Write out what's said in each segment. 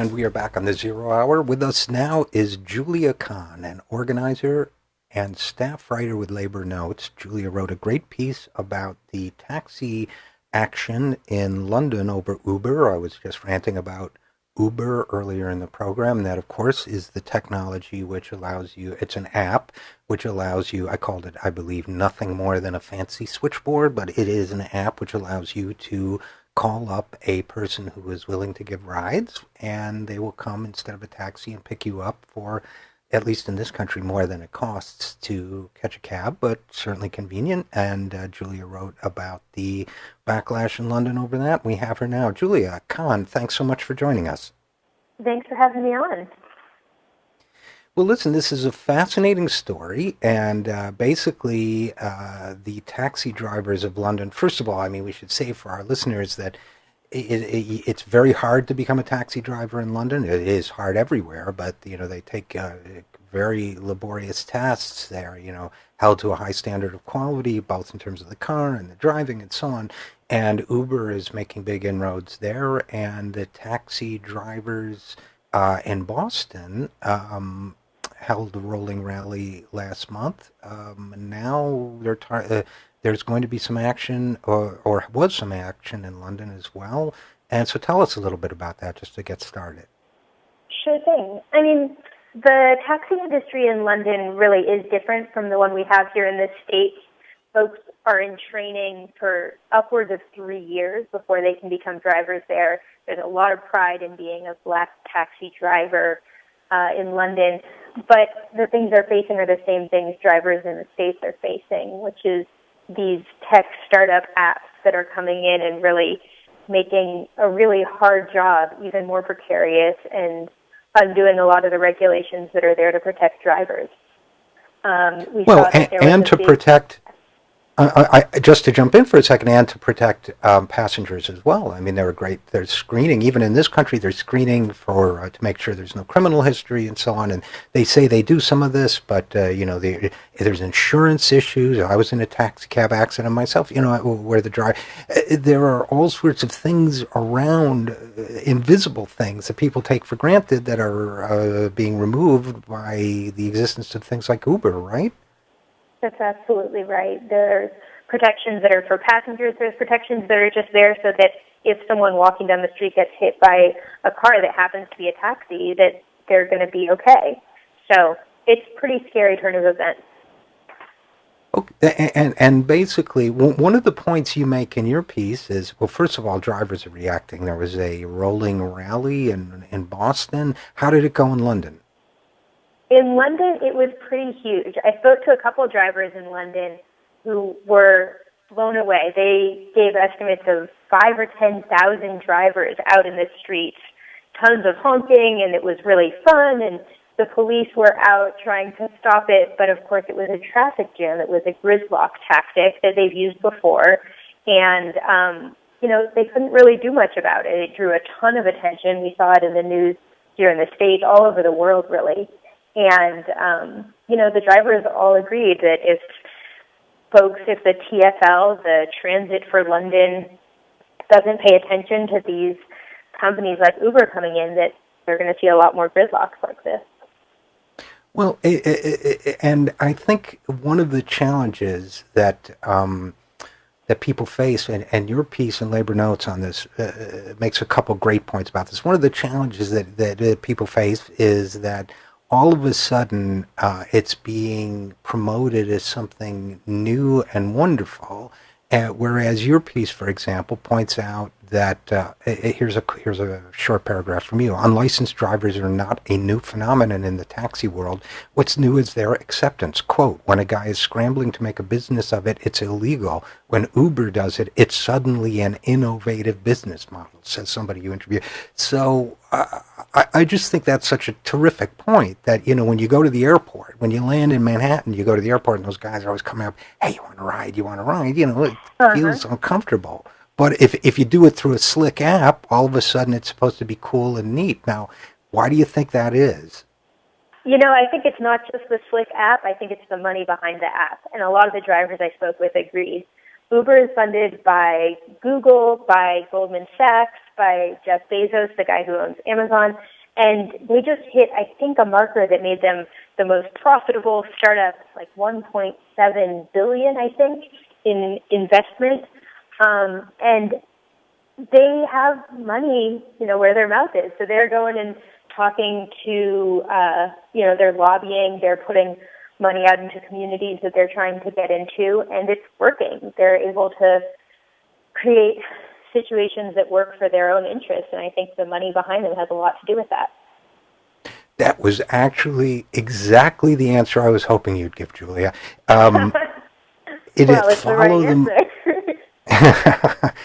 And we are back on the Zero Hour. With us now is Julia Kann, an organizer and staff writer with Labor Notes. Julia wrote a great piece about the taxi action in London over Uber. I was just ranting about Uber earlier in the program. That, of course, is the technology which allows you, it's an app which allows you, I called it, I believe, nothing more than a fancy switchboard, but it is an app which allows you to call up a person who is willing to give rides, and they will come instead of a taxi and pick you up for, at least in this country, more than it costs to catch a cab, but certainly convenient. And Julia wrote about the backlash in London over that. We have her now. Julia Kann, thanks so much for joining us. Thanks for having me on. Well, listen, this is a fascinating story, and basically the taxi drivers of London, first of all, I mean, we should say for our listeners that it's very hard to become a taxi driver in London. It is hard everywhere, but, you know, they take very laborious tasks there, you know, held to a high standard of quality, both in terms of the car and the driving and so on. And Uber is making big inroads there, and the taxi drivers in Boston held a rolling rally last month. Now there's going to be some action, or was some action in London as well. And so tell us a little bit about that just to get started. Sure thing. I mean, the taxi industry in London really is different from the one we have here in the States. Folks are in training for upwards of 3 years before they can become drivers there. There's a lot of pride in being a black taxi driver in London. But the things they're facing are the same things drivers in the States are facing, which is these tech startup apps that are coming in and really making a really hard job even more precarious and undoing a lot of the regulations that are there to protect drivers. Just to jump in for a second, and to protect passengers as well. I mean, they're screening, even in this country, they're screening for to make sure there's no criminal history and so on. And they say they do some of this, but, you know, there's insurance issues. I was in a taxi cab accident myself, you know, where the driver, there are all sorts of things around, invisible things that people take for granted that are being removed by the existence of things like Uber, right? That's absolutely right. There's protections that are for passengers. There's protections that are just there so that if someone walking down the street gets hit by a car that happens to be a taxi, that they're going to be okay. So it's a pretty scary turn of events. Okay. And basically, one of the points you make in your piece is, well, first of all, drivers are reacting. There was a rolling rally in Boston. How did it go in London? In London, it was pretty huge. I spoke to a couple of drivers in London who were blown away. They gave estimates of 5,000 or 10,000 drivers out in the streets, tons of honking, and it was really fun, and the police were out trying to stop it, but of course it was a traffic jam. It was a gridlock tactic that they've used before, and you know, they couldn't really do much about it. It drew a ton of attention. We saw it in the news here in the States, all over the world, really. And, you know, the drivers all agreed that if the TfL, the Transit for London, doesn't pay attention to these companies like Uber coming in, that they're going to see a lot more gridlocks like this. Well, and I think one of the challenges that that people face, and your piece in Labor Notes on this makes a couple great points about this. One of the challenges that people face is that all of a sudden it's being promoted as something new and wonderful, whereas your piece, for example, points out that here's a short paragraph from you. Unlicensed drivers are not a new phenomenon in the taxi world. What's new is their acceptance. Quote, when a guy is scrambling to make a business of it, it's illegal. When Uber does it, it's suddenly an innovative business model, says somebody you interview. So I just think that's such a terrific point that, you know, when you go to the airport, when you land in Manhattan, you go to the airport and those guys are always coming up, hey, you want to ride? You want to ride? You know, it feels uncomfortable. But if you do it through a slick app, all of a sudden it's supposed to be cool and neat. Now, why do you think that is? You know, I think it's not just the slick app. I think it's the money behind the app. And a lot of the drivers I spoke with agreed. Uber is funded by Google, by Goldman Sachs, by Jeff Bezos, the guy who owns Amazon, and they just hit, I think, a marker that made them the most profitable startup, like $1.7 billion, I think, in investment. And they have money, where their mouth is. So they're going and talking to, they're lobbying, they're putting money out into communities that they're trying to get into, and it's working. They're able to create situations that work for their own interests, and I think the money behind them has a lot to do with that. That was actually exactly the answer I was hoping you'd give, Julia. It's the right answer.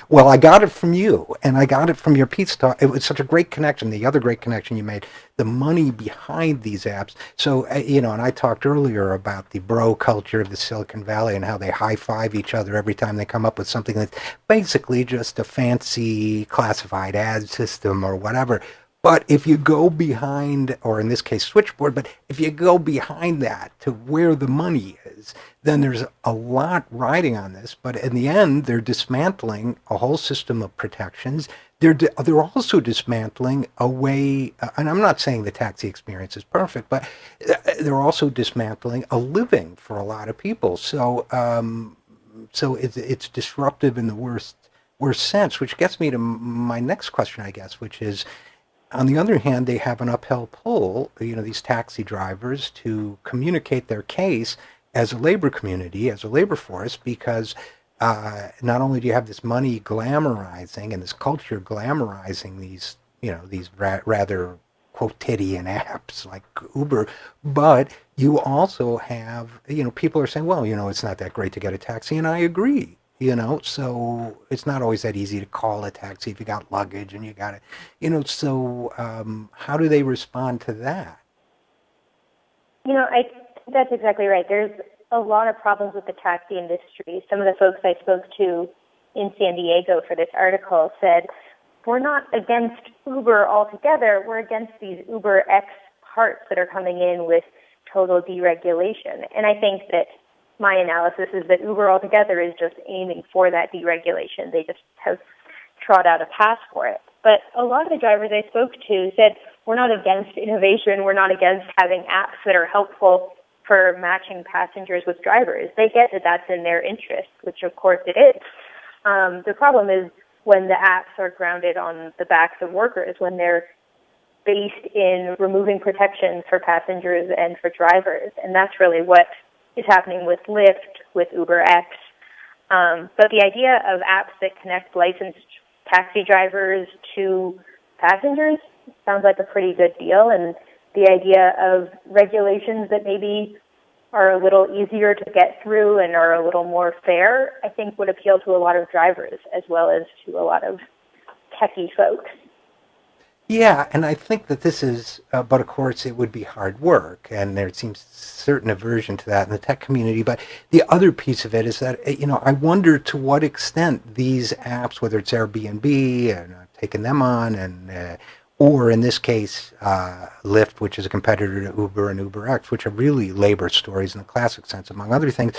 Well, I got it from you, and I got it from your pizza talk. It was such a great connection. The other great connection you made, the money behind these apps. So, and I talked earlier about the bro culture of the Silicon Valley and how they high-five each other every time they come up with something that's basically just a fancy classified ad system or whatever. But if you go behind, or in this case, switchboard, but if you go behind that to where the money is, then there's a lot riding on this. But in the end, they're dismantling a whole system of protections. They're also dismantling a way, and I'm not saying the taxi experience is perfect, but they're also dismantling a living for a lot of people. So, so it's disruptive in the worst sense, which gets me to my next question, I guess, which is, on the other hand, they have an uphill pull, these taxi drivers, to communicate their case as a labor community, as a labor force, because not only do you have this money glamorizing and this culture glamorizing these, these rather quotidian apps like Uber, but you also have, people are saying, well, it's not that great to get a taxi, and I agree. So it's not always that easy to call a taxi if you got luggage and you got it, so how do they respond to that? That's exactly right. There's a lot of problems with the taxi industry. Some of the folks I spoke to in San Diego for this article said, we're not against Uber altogether. We're against these Uber X parts that are coming in with total deregulation. And I think that my analysis is that Uber altogether is just aiming for that deregulation. They just have trod out a path for it. But a lot of the drivers I spoke to said, we're not against innovation. We're not against having apps that are helpful for matching passengers with drivers. They get that that's in their interest, which of course it is. The problem is when the apps are grounded on the backs of workers, when they're based in removing protections for passengers and for drivers. And that's really what is happening with Lyft, with UberX. But the idea of apps that connect licensed taxi drivers to passengers sounds like a pretty good deal. And the idea of regulations that maybe are a little easier to get through and are a little more fair, I think would appeal to a lot of drivers as well as to a lot of techie folks. Yeah, and I think that this is, but of course it would be hard work, and there seems certain aversion to that in the tech community. But the other piece of it is that, I wonder to what extent these apps, whether it's Airbnb and taking them on, and or in this case, Lyft, which is a competitor to Uber, and UberX, which are really labor stories in the classic sense, among other things.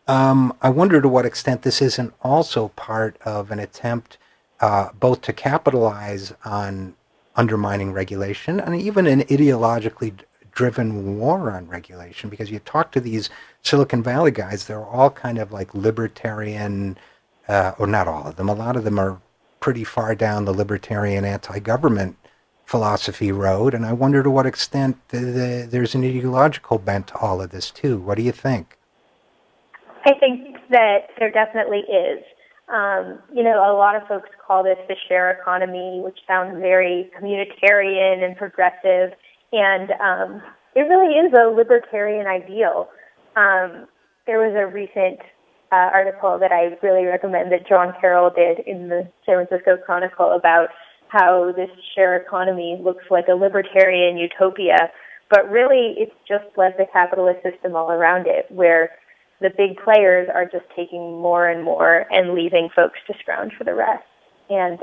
I wonder to what extent this isn't also part of an attempt both to capitalize on undermining regulation and even an ideologically driven war on regulation, because you talk to these Silicon Valley guys, they're all kind of like libertarian, or not all of them, a lot of them are pretty far down the libertarian anti-government philosophy road, and I wonder to what extent there's an ideological bent to all of this too. What do you think? I think that there definitely is. A lot of folks call this the share economy, which sounds very communitarian and progressive, and it really is a libertarian ideal. There was a recent article that I really recommend that John Carroll did in the San Francisco Chronicle about how this share economy looks like a libertarian utopia, but really it's just like the capitalist system all around it, where the big players are just taking more and more and leaving folks to scrounge for the rest. And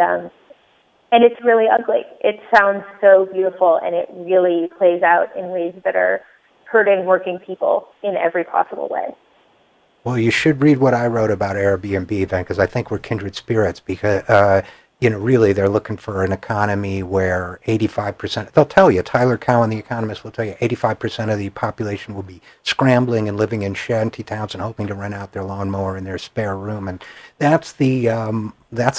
it's really ugly. It sounds so beautiful, and it really plays out in ways that are hurting working people in every possible way. Well, you should read what I wrote about Airbnb then, because I think we're kindred spirits. Because really, they're looking for an economy where 85%. They'll tell you. Tyler Cowen, the economist, will tell you 85% of the population will be scrambling and living in shanty towns and hoping to rent out their lawnmower in their spare room. And that's the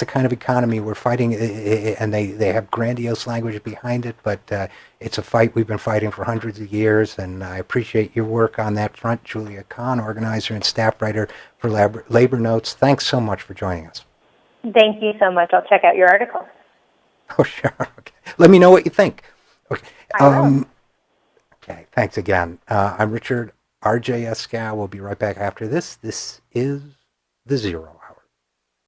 kind of economy we're fighting. And they have grandiose language behind it, but it's a fight we've been fighting for hundreds of years, and I appreciate your work on that front, Julia Kann, organizer and staff writer for Labor Notes. Thanks so much for joining us. Thank you so much. I'll check out your article. Oh, sure. Okay. Let me know what you think. Okay. I will. Okay. Thanks again. I'm Richard. RJ Eskow. We'll be right back after this. This is The Zero.